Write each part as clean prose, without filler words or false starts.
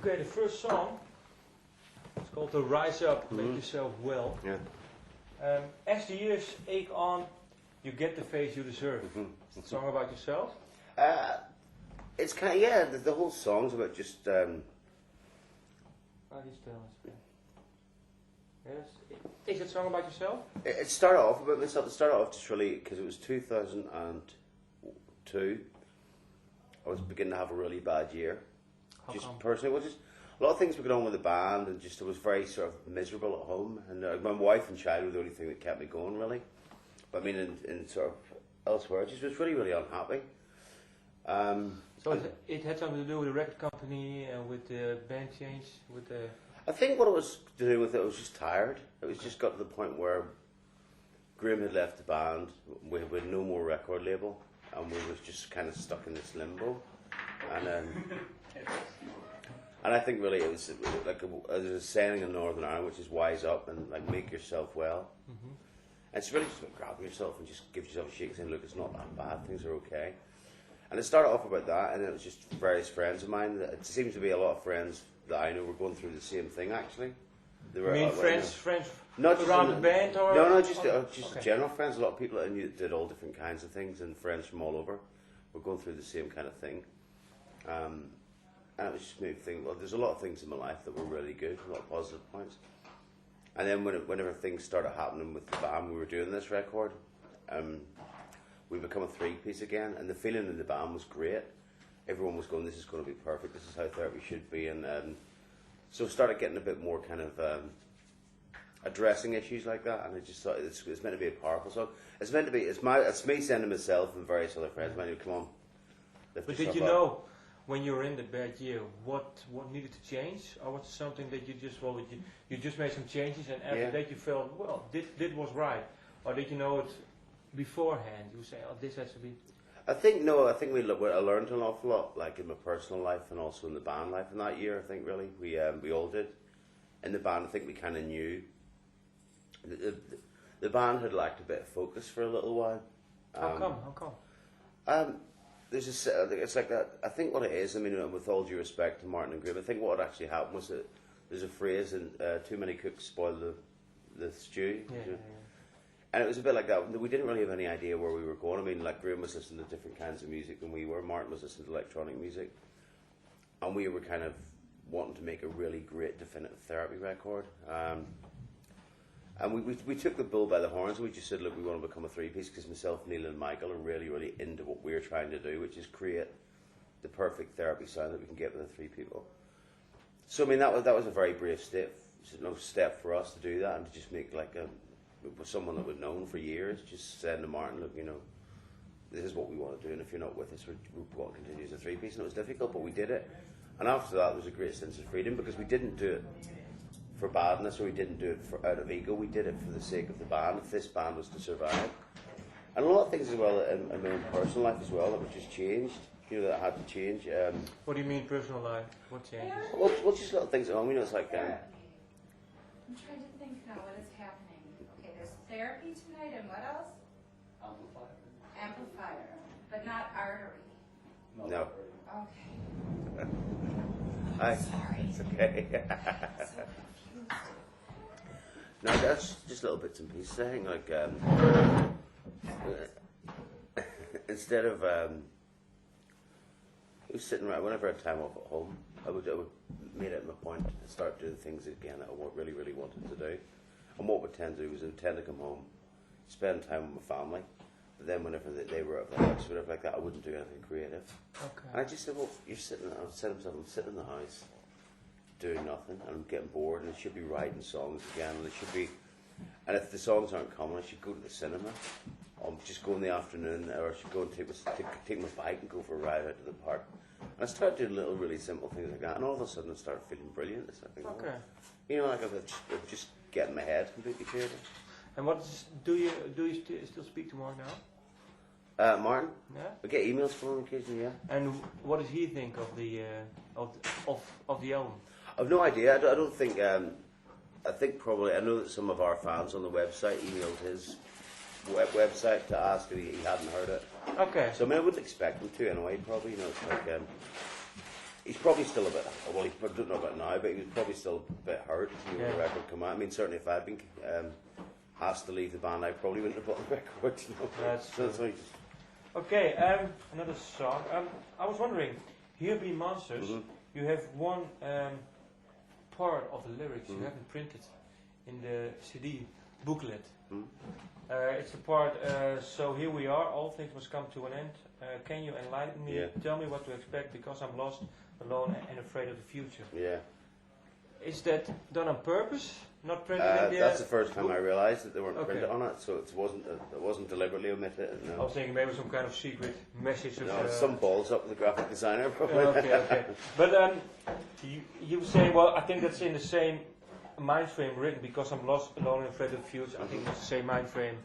Okay, the first song, it's called the Rise Up, Make Yourself Well. Yeah. As the years ache on, you get the face you deserve. It's a song about yourself? It's kind of, yeah, the whole song's about just... Yes. Is it a song about yourself? It started off about myself. It started off just really because it was 2002. I was beginning to have a really bad year. How just come? personally, well, just a lot of things were going on with the band, and just I was very sort of miserable at home. And my wife and child were the only thing that kept me going, really. But I mean, in sort of elsewhere, I just was really, really unhappy. So it had something to do with the record company and with the band change, with the... I think what it was to do with it, I was just tired. It was just got to the point where Graham had left the band, we had no more record label, and we was just kind of stuck in this limbo. And I think really it was like there's a saying in Northern Ireland which is wise up and like make yourself well. Mm-hmm. And it's really just about grabbing yourself and just give yourself a shake saying, look, it's not that bad, things are okay. And it started off about that, and it was just various friends of mine. It seems to be a lot of friends that I know were going through the same thing, actually. They were, friends not around the band? Or no, just okay. General friends. A lot of people that I knew that did all different kinds of things, and friends from all over were going through the same kind of thing. And it was just made me think, well, there's a lot of things in my life that were really good, a lot of positive points. And then whenever things started happening with the band, we were doing this record, we become a three-piece again, and the feeling in the band was great. Everyone was going, this is going to be perfect, this is how therapy should be, and so I started getting a bit more kind of addressing issues like that, and I just thought it's meant to be a powerful song. It's meant to be, it's me sending myself and various other friends, man, come on. But did you know, when you were in the bad year, what needed to change, or was it something that you just, well, you just made some changes, and after that you felt, well, this was right, or did you know it beforehand? You say, oh, this has to be... I think I learned an awful lot, like in my personal life and also in the band life in that year. I think really we all did. In the band, I think we kind of knew the band had lacked a bit of focus for a little while. How come? There's it's like that. I think what it is. I mean, with all due respect to Martin and Graham, I think what actually happened was that there's a phrase, and too many cooks spoil the stew. Yeah. And it was a bit like that. We didn't really have any idea where we were going. I mean, like Graham was listening to different kinds of music than we were. Martin was listening to electronic music. And we were kind of wanting to make a really great definitive therapy record. And we took the bull by the horns, and we just said, look, we want to become a three-piece, because myself, Neil and Michael are really, really into what we're trying to do, which is create the perfect therapy sound that we can get with the three people. So, I mean, that was a very brave step for us to do that, and to just make like with someone that we'd known for years, just saying to Martin, look, you know, this is what we want to do, and if you're not with us, we want to continue as a three-piece. And it was difficult, but we did it. And after that, there was a great sense of freedom, because we didn't do it for badness, or we didn't do it out of ego. We did it for the sake of the band, if this band was to survive. And a lot of things as well in my own personal life as well that were just changed, you know, that had to change. What do you mean personal life? What changes? Well, just little things at home, you know, it's like... I'm trying to think now what is happening. Okay, there's therapy tonight, and what else? Amplifier, but not artery. No. Okay. Sorry. It's okay. So confused. No, that's just little bits and pieces. I think, like, instead of I was sitting around, whenever I had time off at home, I would made it my point to start doing things again that I really, really wanted to do. And what we tend to do was I tend to come home, spend time with my family, but then whenever they were at the house, whatever like that, I wouldn't do anything creative. Okay. And I just said, well, you're sitting, I said to myself, I'm sitting in the house doing nothing, and I'm getting bored, and I should be writing songs again, and and if the songs aren't coming, I should go to the cinema, or just go in the afternoon, or I should go and take my bike and go for a ride out to the park. And I started doing little really simple things like that, and all of a sudden I started feeling brilliant. I think, okay. You know, like I'm just getting my head completely cleared. And do you still speak to Mark now? Martin? Yeah. I get emails from him occasionally, yeah. And what does he think of the album? I've no idea. I don't think. I think probably. I know that some of our fans on the website emailed his website to ask if he hadn't heard it. Okay. So I mean, I wouldn't expect him to anyway. Probably, you know, it's like he's probably still a bit, well, I don't know about now, but he was probably still a bit hurt when the record came out. I mean, certainly if I'd been asked to leave the band, I probably wouldn't have bought the record. You know? That's true. So Okay, another song. I was wondering, Here Be Monsters, you have one part of the lyrics you haven't printed in the CD booklet. It's the part, so here we are, all things must come to an end. Can you enlighten me? Tell me what to expect, because I'm lost, alone, and afraid of the future. Yeah. Is that done on purpose? Not printed in the That's the first time book? I realised that they weren't printed on it, so it wasn't deliberately omitted. No. I was thinking maybe some kind of secret message. No, some balls up with the graphic designer, probably. Okay. But you were saying, well, I think that's in the same mind frame written, because I'm lost, alone, and afraid of the future. I think it's the same mind frame.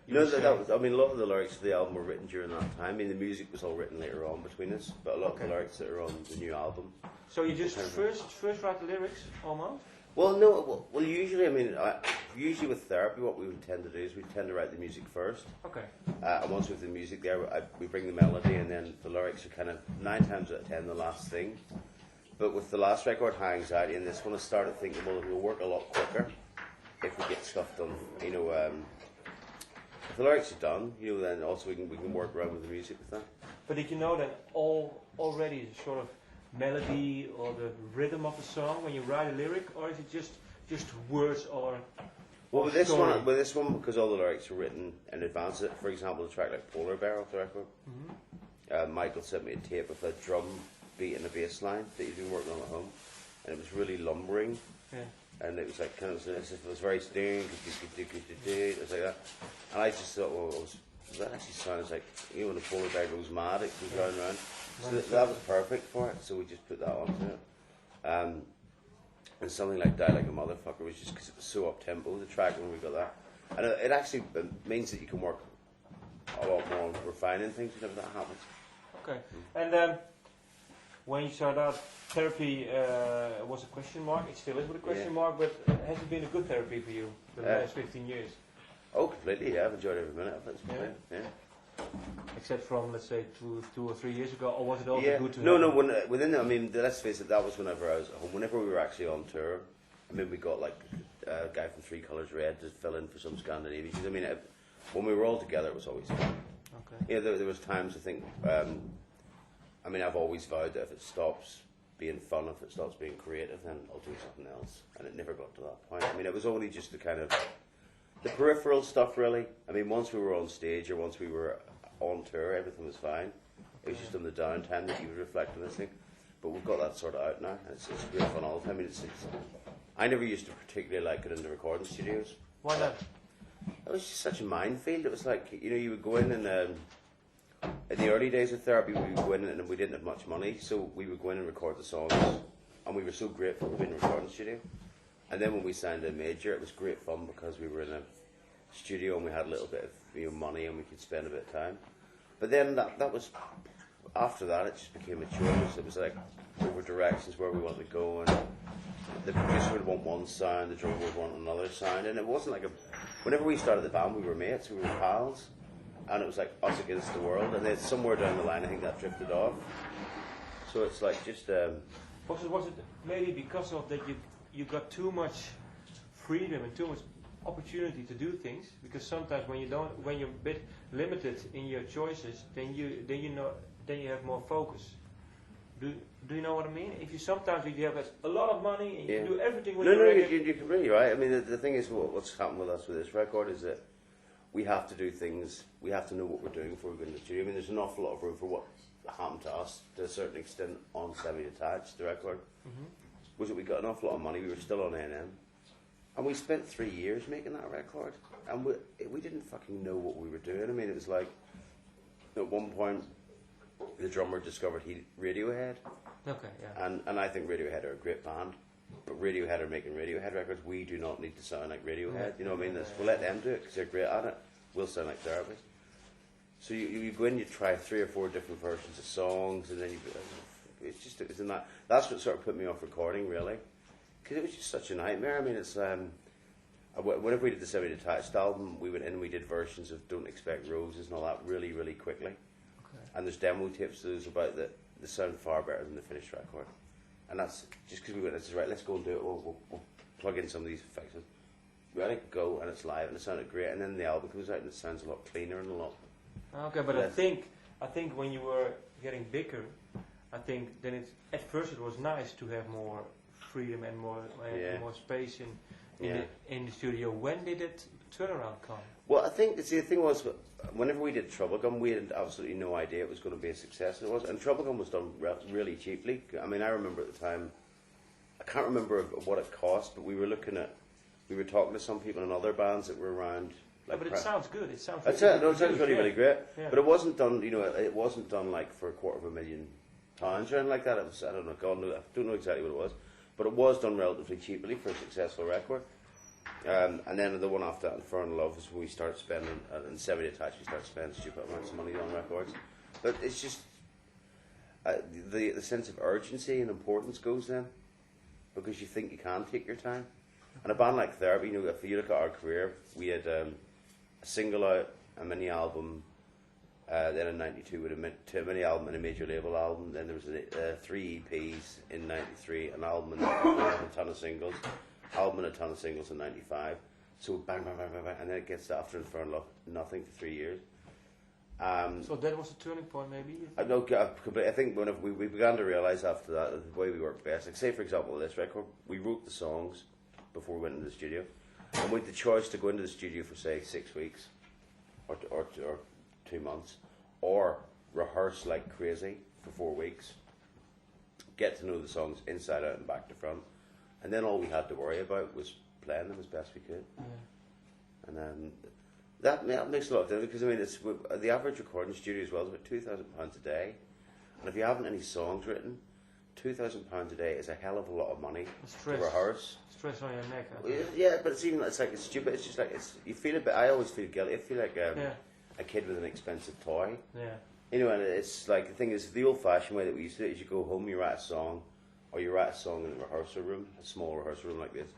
No, that was, I mean, a lot of the lyrics of the album were written during that time. I mean, the music was all written later on between us, but a lot of the lyrics that are on the new album. So you just first write the lyrics, almost? Well, no, well, usually, I mean, usually with therapy, what we would tend to do is we tend to write the music first. Okay. And once we have the music there, we bring the melody, and then the lyrics are kind of 9 times out of 10 the last thing. But with the last record, High Anxiety, and this one, I started thinking, well, it'll work a lot quicker if we get stuff done. You know, if the lyrics are done, you know, then also we can work around with the music with that. But did you know that already the sort of melody or the rhythm of the song when you write a lyric, or is it just words or? Well, with this one, because all the lyrics are written in advance. For example, a track like Polar Bear off the record, Michael sent me a tape with a drum beat and a bass line that he'd been working on at home, and it was really lumbering. Yeah. And it was like kind of, it was very sting, it was like that. And I just thought, well, that actually sounds like, you know, when the polar bear goes mad, it goes round and round. So that was perfect for it, so we just put that onto it. And something like Die Like a Motherfucker was just because it was so up-tempo, the track, when we got that. And it actually means that you can work a lot more on refining things whenever that happens. Okay. And when you started out, therapy was a question mark. It still is with a question mark, but has it been a good therapy for you for the last 15 years? Oh, completely, yeah. I've enjoyed every minute of it. Yeah. Except from, let's say, two or 3 years ago, or was it also good to No, within, I mean, let's face it, that was whenever I was at home. Whenever we were actually on tour, I mean, we got like a guy from Three Colours Red to fill in for some Scandinavians. I mean, when we were all together, it was always fun. Okay. You know, there was times, I think, I mean, I've always vowed that if it stops being fun, if it stops being creative, then I'll do something else. And it never got to that point. I mean, it was only just the kind of, the peripheral stuff, really. I mean, once we were on stage or once we were on tour, everything was fine. It was just on the downtime that you would reflect on this thing. But we've got that sort of out now. It's great fun all the time. I mean, I never used to particularly like it in the recording studios. Why not? It was just such a minefield. It was like, you know, you would go in and in the early days of therapy, we would go in and we didn't have much money, so we would go in and record the songs, and we were so grateful to be in a recording studio. And then when we signed a major, it was great fun because we were in a studio and we had a little bit of money and we could spend a bit of time. But then that was, after that, it just became a choice. It was like over directions where we wanted to go, and the producer would want one sound, the drummer would want another sound, and it wasn't like whenever we started the band, we were mates, we were pals. And it was like us against the world, and then somewhere down the line, I think that drifted off. So it's like just. Was it maybe because of that you got too much freedom and too much opportunity to do things? Because sometimes when you're a bit limited in your choices, then you have more focus. Do you know what I mean? If you have a lot of money and you can do everything with you can really, right? I mean, the thing is, what's happened with us with this record is that we have to do things, we have to know what we're doing before we go into the studio. I mean, there's an awful lot of room for what happened to us, to a certain extent, on Semi-Detached, the record. Was that we got an awful lot of money, we were still on NM. And we spent 3 years making that record. And we didn't fucking know what we were doing. I mean, it was like, at one point, the drummer discovered Radiohead. Okay, yeah. And I think Radiohead are a great band. But Radiohead are making Radiohead records. We do not need to sound like Radiohead. You know what I mean? We'll let them do it because they're great at it. We'll sound like therapy. So you go in, you try 3 or 4 different versions of songs, and then it was in that. That's what sort of put me off recording, really, because it was just such a nightmare. I mean, it's whenever we did the Semi-Detached album, we went in and we did versions of Don't Expect Roses and all that really, really quickly. Okay. And there's demo tapes of those about that they sound far better than the finished record. And that's just because we went, right, let's go and do it. We'll plug in some of these effects. Ready, go, and it's live, and it sounded great. And then the album comes out, and it sounds a lot cleaner and a lot. Okay, but I think when you were getting bigger, I think then it's at first it was nice to have more freedom and more space in the studio. When did it turnaround come? Well, I think the thing was, whenever we did Troublegum, we had absolutely no idea it was going to be a success. It was, and Troublegum was done really cheaply. I mean, I remember at the time, I can't remember what it cost, but we were talking to some people in other bands that were around. Like, but it sounds good. It sounds. It sounds really great. Yeah. But it wasn't done. It wasn't done like for £250,000 or anything like that. It was, I don't know. God knows, I don't know exactly what it was, but it was done relatively cheaply for a successful record. And then the one after that, Infernal Love, is when we started spending, and Severely Attached, we started spending stupid amounts of money on records. But it's just the sense of urgency and importance goes then, because you think you can take your time. And a band like Therapy, if you look at our career, we had a single out, a mini album, then in '92 with a mini album and a major label album. Then there was 3 EPs in '93, an album and a ton of singles, album and a ton of singles in '95. So bang, bang, bang, bang, bang, and then it gets to after Infernal Love, nothing for 3 years. So that was a turning point, maybe? I think when we began to realise after that the way we worked best. Like, say, for example, this record, we wrote the songs before we went into the studio, and we had the choice to go into the studio for, say, 6 weeks or 2 months, or rehearse like crazy for 4 weeks, get to know the songs inside out and back to front, and then all we had to worry about was playing them as best we could. Yeah. And that makes a lot of difference, because I mean, it's the average recording studio as well is about £2,000 a day, and if you haven't any songs written, £2,000 a day is a hell of a lot of money to rehearse. Stress on your neck. Yeah, but it's like it's stupid. It's just like you feel a bit. I always feel guilty. I feel like a kid with an expensive toy. Yeah. And it's like, the thing is, the old-fashioned way that we used to do it is you go home, you write a song, or you write a song in a rehearsal room, a small rehearsal room like this,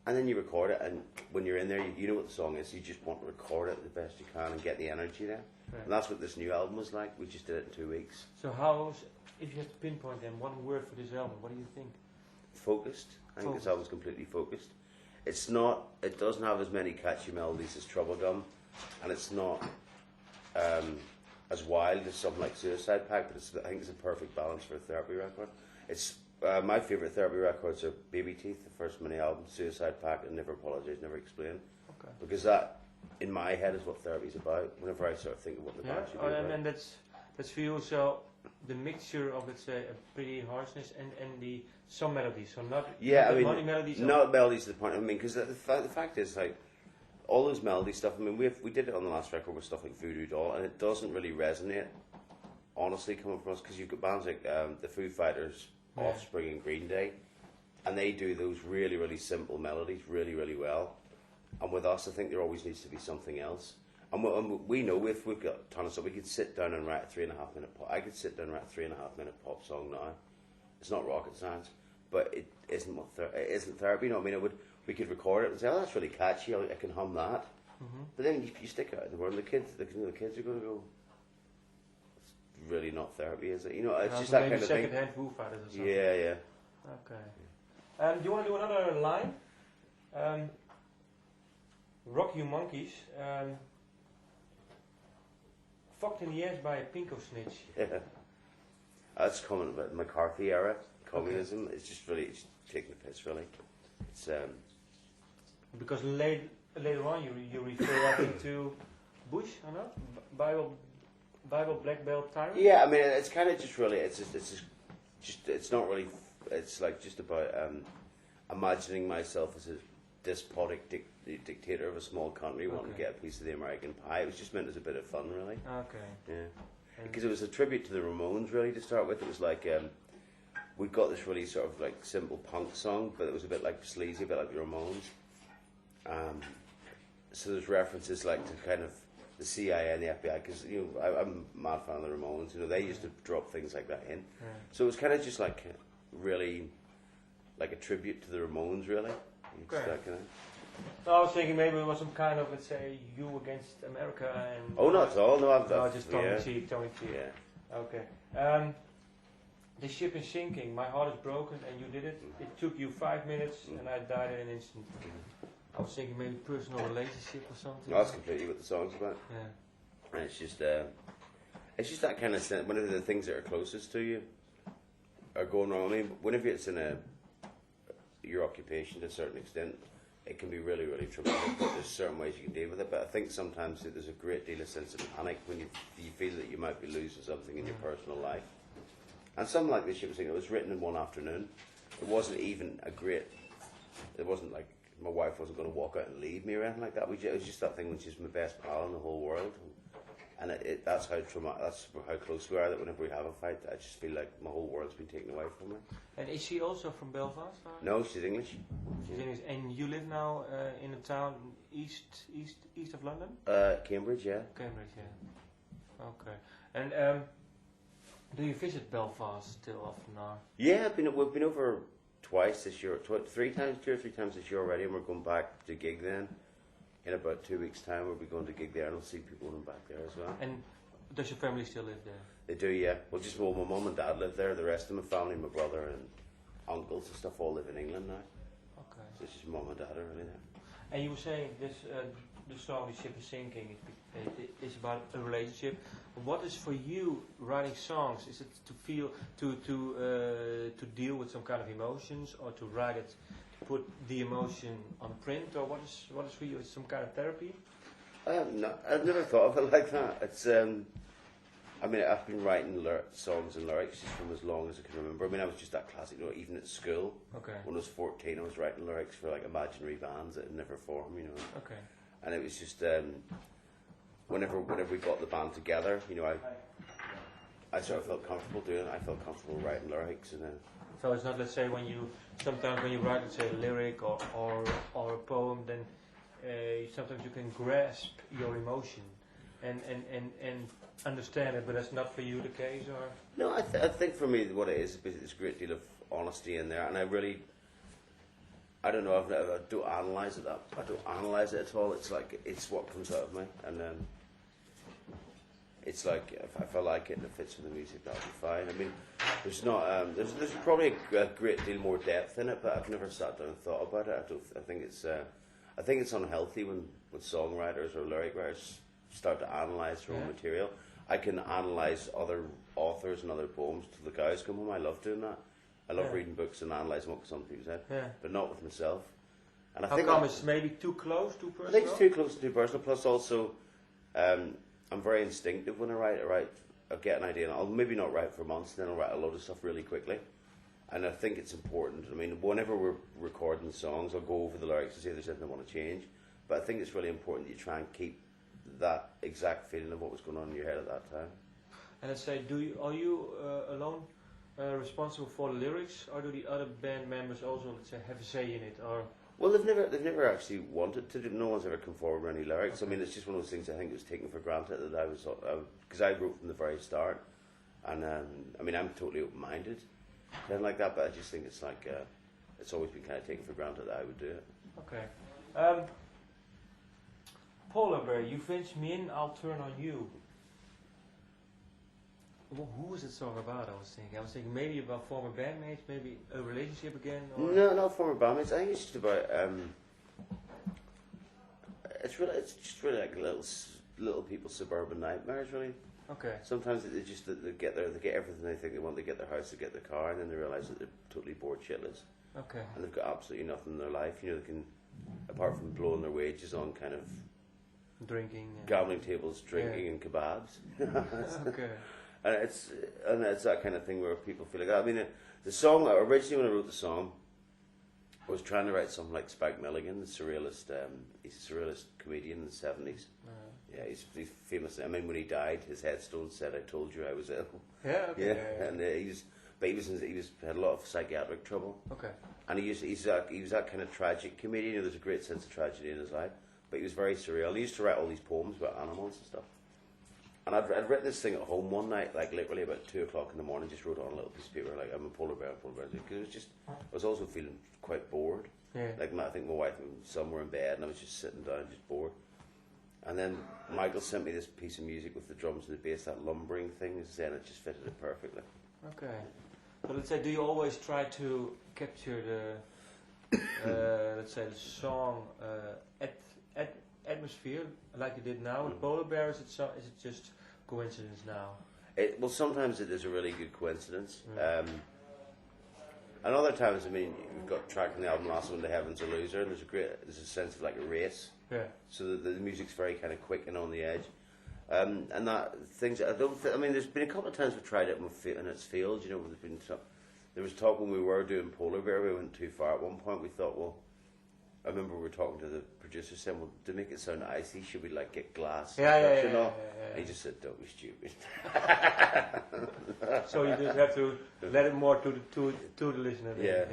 and then you record it. And when you're in there, you know what the song is. You just want to record it the best you can and get the energy there. Right. And that's what this new album was like. We just did it in 2 weeks. So if you had to pinpoint then one word for this album, what do you think? Focused. I think this album's completely focused. It's not. It doesn't have as many catchy melodies as Troublegum, and it's not as wild as something like Suicide Pact. But I think it's a perfect balance for a Therapy record. It's my favourite Therapy records are Baby Teeth, the first mini album, Suicide Pact, and Never Apologise, Never Explain. Okay. Because that, in my head, is what Therapy's about. Whenever I sort of think of what the band should be about. And that's for you. So the mixture of, let's say, a pretty harshness and some melodies, so not melodies. Not melodies to the point. I mean, because the fact is, like, all those melody stuff. I mean, we did it on the last record with stuff like Voodoo Doll, and it doesn't really resonate. Honestly, coming from us, because you've got bands like the Foo Fighters, Offspring, and Green Day, and they do those really, really simple melodies really, really well. And with us, I think there always needs to be something else. And we know if we've got a ton of stuff, we could sit down and write a 3.5 minute pop. I could sit down and write a 3.5 minute pop song now. It's not rocket science, but it isn't it isn't Therapy. I mean, we could record it and say, "Oh, that's really catchy. I can hum that." Mm-hmm. But then you stick it out in the world, and the kids are going to go, "It's really not Therapy, is it?" It's just that kind of thing. Second-hand Foo Fighters or something. Yeah. Okay. Do you want to do another line? Rock You Monkeys. Fucked in the ass by a pinko snitch. Yeah. That's coming about McCarthy era communism. Okay. It's just really taking the piss, really. It's because later on you refer I think to Bush, I know, Bible Black Belt Tyrant. Yeah, I mean, it's kind of just really it's not really. It's like just about imagining myself as a despotic dictator of a small country wanting to get a piece of the American pie. It was just meant as a bit of fun, really. Okay. Yeah. Because it was a tribute to the Ramones, really, to start with. It was like, we got this really sort of like simple punk song, but it was a bit like sleazy, a bit like the Ramones. So there's references like to kind of the CIA and the FBI, because I'm a mad fan of the Ramones. They used to drop things like that in. Yeah. So it was kind of just like really like a tribute to the Ramones, really. Okay. So I was thinking maybe it was some kind of, let's say, you against America and... Oh, not at all. No, just Tony Cheek. Yeah. Okay. The ship is sinking, my heart is broken, and you did it. It took you 5 minutes, and I died in an instant. I was thinking maybe personal relationship or something. No, that's completely what the song's about. Yeah. And it's just that kind of sense. Whenever the things that are closest to you are going wrong, I mean, whenever it's in your occupation to a certain extent, it can be really, really traumatic. But there's certain ways you can deal with it. But I think sometimes there's a great deal of sense of panic when you feel that you might be losing something in your personal life. And something like this, it was written in one afternoon. It wasn't even it wasn't like my wife wasn't going to walk out and leave me or anything like that. It was just that thing when she's my best pal in the whole world. And that's how close we are, that whenever we have a fight, I just feel like my whole world's been taken away from me. And is she also from Belfast? Or? No, she's English. She's English. And you live now in a town east of London? Cambridge, yeah. Cambridge, yeah. Okay. And do you visit Belfast still often? Or? Yeah, we've been over twice this year, 2 or 3 times this year already, and we're going back to gig then. In about 2 weeks' time, we'll be going to gig there, and we'll see people when I'm back there as well. And does your family still live there? They do, yeah. Well, my mum and dad live there. The rest of my family, my brother and uncles and stuff, all live in England now. Okay. So it's just mum and dad are really there. And you were saying this, the song "The Ship Is Sinking" is about a relationship. What is for you writing songs? Is it to feel, to deal with some kind of emotions, or to write it? Put the emotion on print, or what is for you? Is some kind of therapy? No, I've never thought of it like that. It's I mean, I've been writing songs and lyrics just from as long as I can remember. I mean, I was just that classic, even at school. Okay. When I was 14, I was writing lyrics for like imaginary bands that had never formed, Okay. And it was just whenever we got the band together, I sort of felt comfortable doing it. I felt comfortable writing lyrics, and so it's not, let's say, sometimes when you write, let's say, a lyric or a poem, then sometimes you can grasp your emotion and understand it, but that's not for you the case, or? No, I think for me what it is a great deal of honesty in there, and I don't know, I don't analyse it. I don't analyse it at all. It's like it's what comes out of me, and it's like if I like it and it fits with the music, that'll be fine. I mean, there's not there's probably a great deal more depth in it, but I've never sat down and thought about it. I think it's unhealthy when songwriters or lyric writers start to analyse their own material. I can analyse other authors and other poems till the cows come home. I love doing that. I love reading books and analysing what some people said, but not with myself. And I think it's maybe too close, too personal? I think it's too close and too personal. Plus, also, I'm very instinctive when I write. I get an idea, and I'll maybe not write for months, and then I'll write a load of stuff really quickly. And I think it's important. I mean, whenever we're recording songs, I'll go over the lyrics and see if there's anything I want to change. But I think it's really important that you try and keep that exact feeling of what was going on in your head at that time. And let's say, are you alone responsible for the lyrics, or do the other band members also, let's say, have a say in it? Or well, they've never actually wanted to do. No one's ever come forward with any lyrics. Okay. I mean, it's just one of those things I think it was taken for granted that I was, because I wrote from the very start, and I mean, I'm totally open-minded, kind of like that. But I just think it's like it's always been kind of taken for granted that I would do it. Okay. Polar Bear, you pinch me in, I'll turn on you. Well, who was the song about? I was thinking maybe about former bandmates, maybe a relationship again. Or? No, not former bandmates. I think it's just about. It's just really like little people's suburban nightmares, really. Okay. Sometimes they get everything they think they want. They get their house, they get their car, and then they realise that they're totally bored shitless. Okay. And they've got absolutely nothing in their life. They can, apart from blowing their wages on kind of drinking, gambling tables, drinking, and kebabs. Okay. And it's that kind of thing where people feel like that. I mean, the song originally when I wrote the song, I was trying to write something like Spike Milligan, the surrealist. He's a surrealist comedian in the 70s. Yeah, he's famous. I mean, when he died, his headstone said, "I told you I was ill." Yeah. Okay. Yeah, and he had a lot of psychiatric trouble. Okay. And he was that kind of tragic comedian. There's a great sense of tragedy in his life, but he was very surreal. And he used to write all these poems about animals and stuff. And I'd written this thing at home one night, like literally about 2 o'clock in the morning, just wrote it on a little piece of paper, like, I'm a polar bear, because I was also feeling quite bored. Yeah. Like, I think my wife and son were in bed, and I was just sitting down, just bored. And then Michael sent me this piece of music with the drums and the bass, that lumbering thing, and it just fitted it perfectly. Okay. So let's say, do you always try to capture the, let's say, the song atmosphere like you did now with Polar Bear? Is it just coincidence now? Well, sometimes it is a really good coincidence. And other times, I mean, you've got a track on the album, last one, The Heaven's a Loser, and there's a sense of like a race. Yeah. So the music's very kind of quick and on the edge. And that things, I mean, there's been a couple of times we've tried it and it's failed. You know, there was talk when we were doing Polar Bear, we went too far. At one point we thought, well, I remember we were talking to the producer saying, well, to make it sound icy, should we like get glass? Yeah. And he just said, don't be stupid. So you just have to let it more to the listener. Yeah.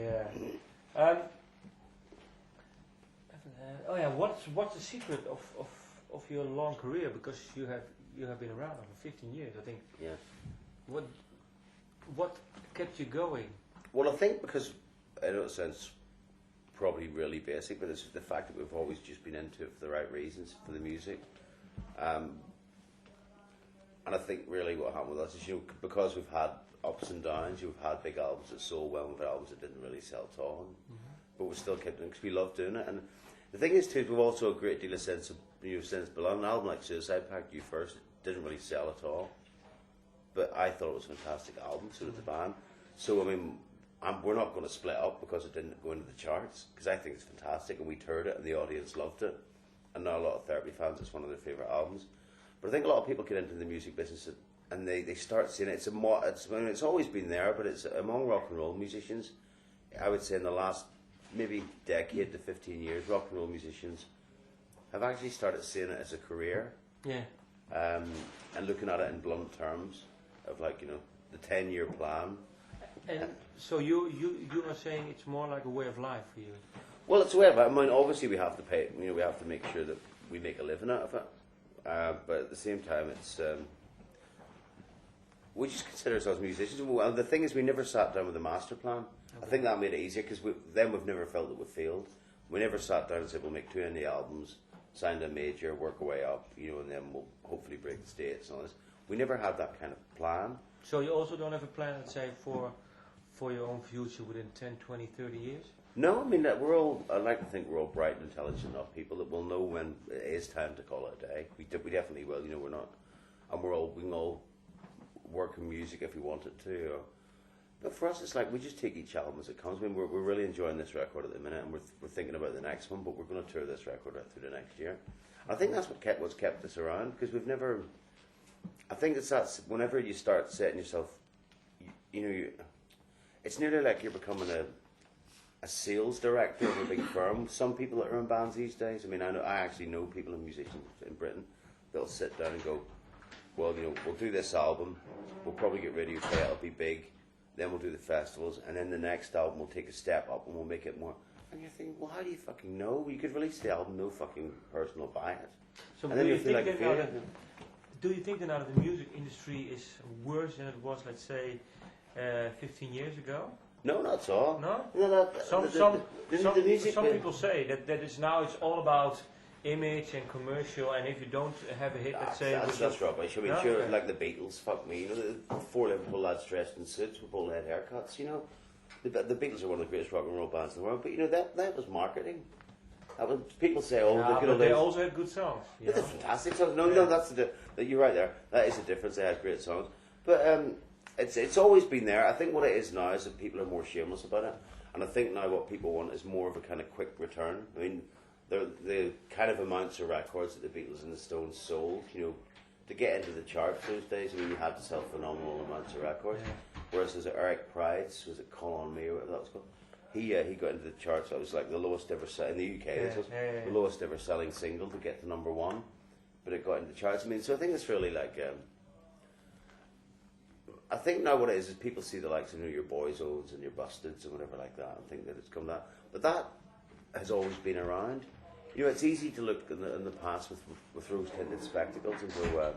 What's the secret of your long career? Because you have been around for 15 years, I think. Yeah. What kept you going? Well, I think because, in a sense, probably really basic, but it's the fact that we've always just been into it for the right reasons, for the music. And I think really what happened with us is, because we've had ups and downs, we've had big albums that sold well, and we've had albums that didn't really sell at all, but we still kept doing it because we love doing it. And the thing is too, we've also a great deal of sense of belonging. An album like Suicide Pact, You First, didn't really sell at all, but I thought it was a fantastic album, so did the band. So I mean, we're not going to split up because it didn't go into the charts, because I think it's fantastic, and we toured it and the audience loved it, and now a lot of Therapy fans, it's one of their favourite albums. But I think a lot of people get into the music business and they start seeing it. It's always been there, but it's among rock and roll musicians, I would say in the last maybe decade to 15 years, rock and roll musicians have actually started seeing it as a career. Yeah. And looking at it in blunt terms of the 10-year plan. And so you are saying it's more like a way of life for you? Well, it's a way of life. I mean, obviously we have to pay. We have to make sure that we make a living out of it. But at the same time, it's we just consider ourselves musicians. Well, the thing is, we never sat down with a master plan. Okay. I think that made it easier because we've never felt that we failed. We never sat down and said we'll make 2 indie albums, signed a major, work our way up, and then we'll hopefully break the States and all this. We never had that kind of plan. So you also don't have a plan, let's say, for your own future within 10, 20, 30 years? No, I mean, I like to think we're all bright and intelligent enough people that will know when it is time to call it a day. We definitely will, we're not, and we can all work in music if we wanted to. But for us, it's like we just take each album as it comes. I mean, we're really enjoying this record at the minute, and we're thinking about the next one, but we're going to tour this record out through the next year. I think that's what's kept us around, because we've never, I think that's whenever you start setting yourself, it's nearly like you're becoming a sales director of a big firm. Some people that are in bands these days, I mean, I actually know people and musicians in Britain that'll sit down and go, well, we'll do this album, we'll probably get radio play, it'll be big, then we'll do the festivals, and then the next album we'll take a step up and we'll make it more. And you're thinking, well, how do you fucking know? You could release the album, no fucking person will buy it. So and then you feel like a failure. Do you think that now the music industry is worse than it was, let's say, 15 years ago? No, not at all. No? Some people say that it's all about image and commercial, and if you don't have a hit, let's say... That's rubbish. I mean, sure, like the Beatles, fuck me, the 4 Liverpool lads dressed in suits with bald head haircuts, The Beatles are one of the greatest rock and roll bands in the world, but that was marketing. People say, but they also had good songs. But they're fantastic songs. No, you're right there. That is the difference. They had great songs, but it's always been there. I think what it is now is that people are more shameless about it, and I think now what people want is more of a kind of quick return. I mean, the kind of amounts of records that the Beatles and the Stones sold, to get into the charts those days. I mean, you had to sell phenomenal amounts of records. Yeah. Whereas there's Eric Pride's, was it Call On Me or whatever that was called? He got into the charts. That was like the lowest ever in the UK. The lowest ever selling single to get to #1, but it got into the charts. I mean, so I think it's really like. I think now what it is people see the likes of your Boyzones and your Busteds and whatever like that, and think that it's come that. But that has always been around. It's easy to look in the past with rose-tinted spectacles and go,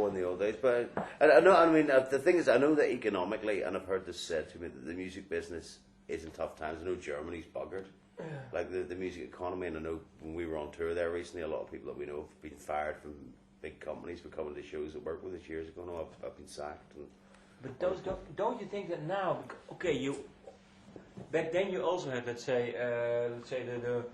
in the old days. But I know. I mean, the thing is, I know that economically, and I've heard this said to me, that the music business is in tough times. I know Germany's buggered, like the music economy, and I know when we were on tour there recently, a lot of people that we know have been fired from big companies for coming to shows that worked with us years ago. No, I've been sacked, and But don't you think that now? Okay, back then you also had let's say the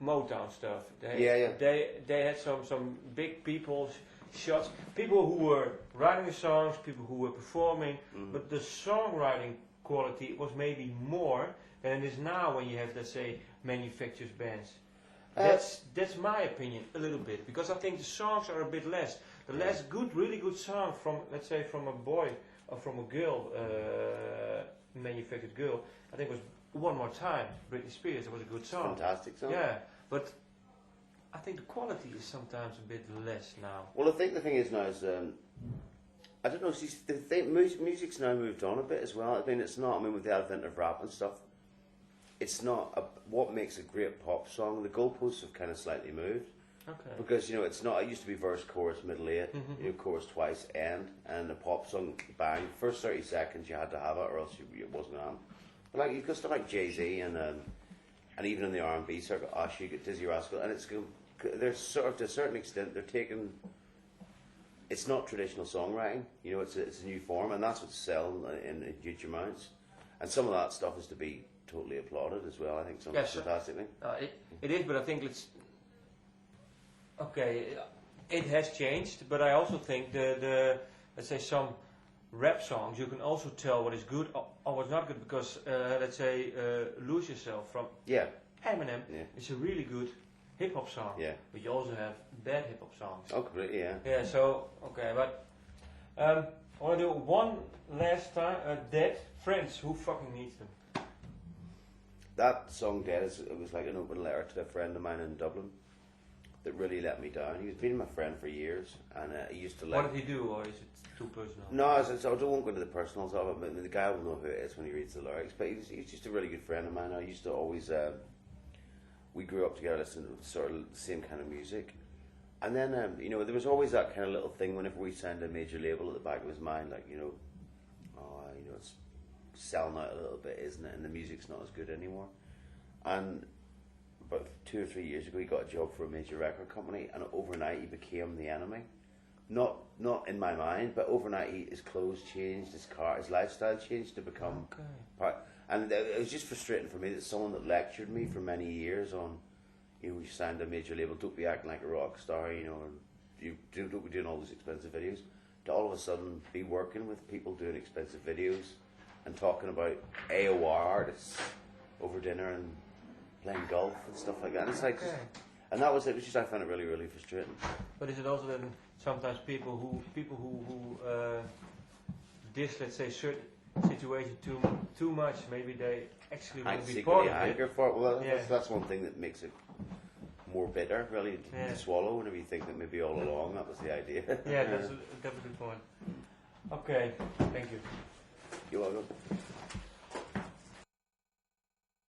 Motown stuff. They had some big people shots, people who were writing the songs, people who were performing, but the songwriting quality was maybe more than it is now when you have, let's say, manufacturers bands. That's my opinion a little bit, because I think the songs are a bit less. The last really good song from, let's say, from a boy or from a girl, manufactured girl, I think was One More Time, Britney Spears. It was a good song. Fantastic song. Yeah, but I think the quality is sometimes a bit less now. Well, I think the thing is now is, I don't know, music's now moved on a bit as well. I mean, it's not, with the advent of rap and stuff, it's not what makes a great pop song. The goalposts have kind of slightly moved. Okay. Because, it's not, it used to be verse, chorus, middle eight, chorus twice, end, and a pop song, bang, first 30 seconds you had to have it or else it wasn't on. But like, you could stuff like Jay-Z and even in the R&B circuit, you get Dizzy Rascal, and they're sort of, to a certain extent, they're taking, it's not traditional songwriting, it's a new form, and that's what's selling in huge amounts. And some of that stuff is to be totally applauded as well, I think, fantastically. It is, but I think it has changed, but I also think the let's say some rap songs, you can also tell what is good or what's not good, because let's say Lose Yourself from Eminem is a really good hip hop song, but you also have bad hip hop songs. Oh, completely, yeah. Yeah, so, okay, but I want to do one last time, Dead Friends, who fucking needs them? That song, Dead, it was like an open letter to a friend of mine in Dublin that really let me down. He's been my friend for years, and he used to like... What did he do, or is it too personal? No, I don't go into the personals of it, but the guy will know who it is when he reads the lyrics. But he's just a really good friend of mine. I used to always... we grew up together listening to sort of the same kind of music. And then, there was always that kind of little thing whenever we signed a major label at the back of his mind, like, it's selling out a little bit, isn't it? And the music's not as good anymore. And about 2 or 3 years ago, he got a job for a major record company, and overnight he became the enemy. Not in my mind, but overnight his clothes changed, his lifestyle changed to become part. And it was just frustrating for me that someone that lectured me for many years on, we signed a major label, don't be acting like a rock star, and you don't be doing all these expensive videos, to all of a sudden be working with people doing expensive videos and talking about AOR artists over dinner and playing golf and stuff like that. And it's like, and that was it. I found it really, really frustrating. But is it also that sometimes people who diss, let's say, certain situation too much, maybe they actually will be part of it. For it. Well, that's one thing that makes it more bitter, really, to swallow. Whenever you think that maybe all along that was the idea. Yeah, that's a good point. Okay, thank you. You're welcome.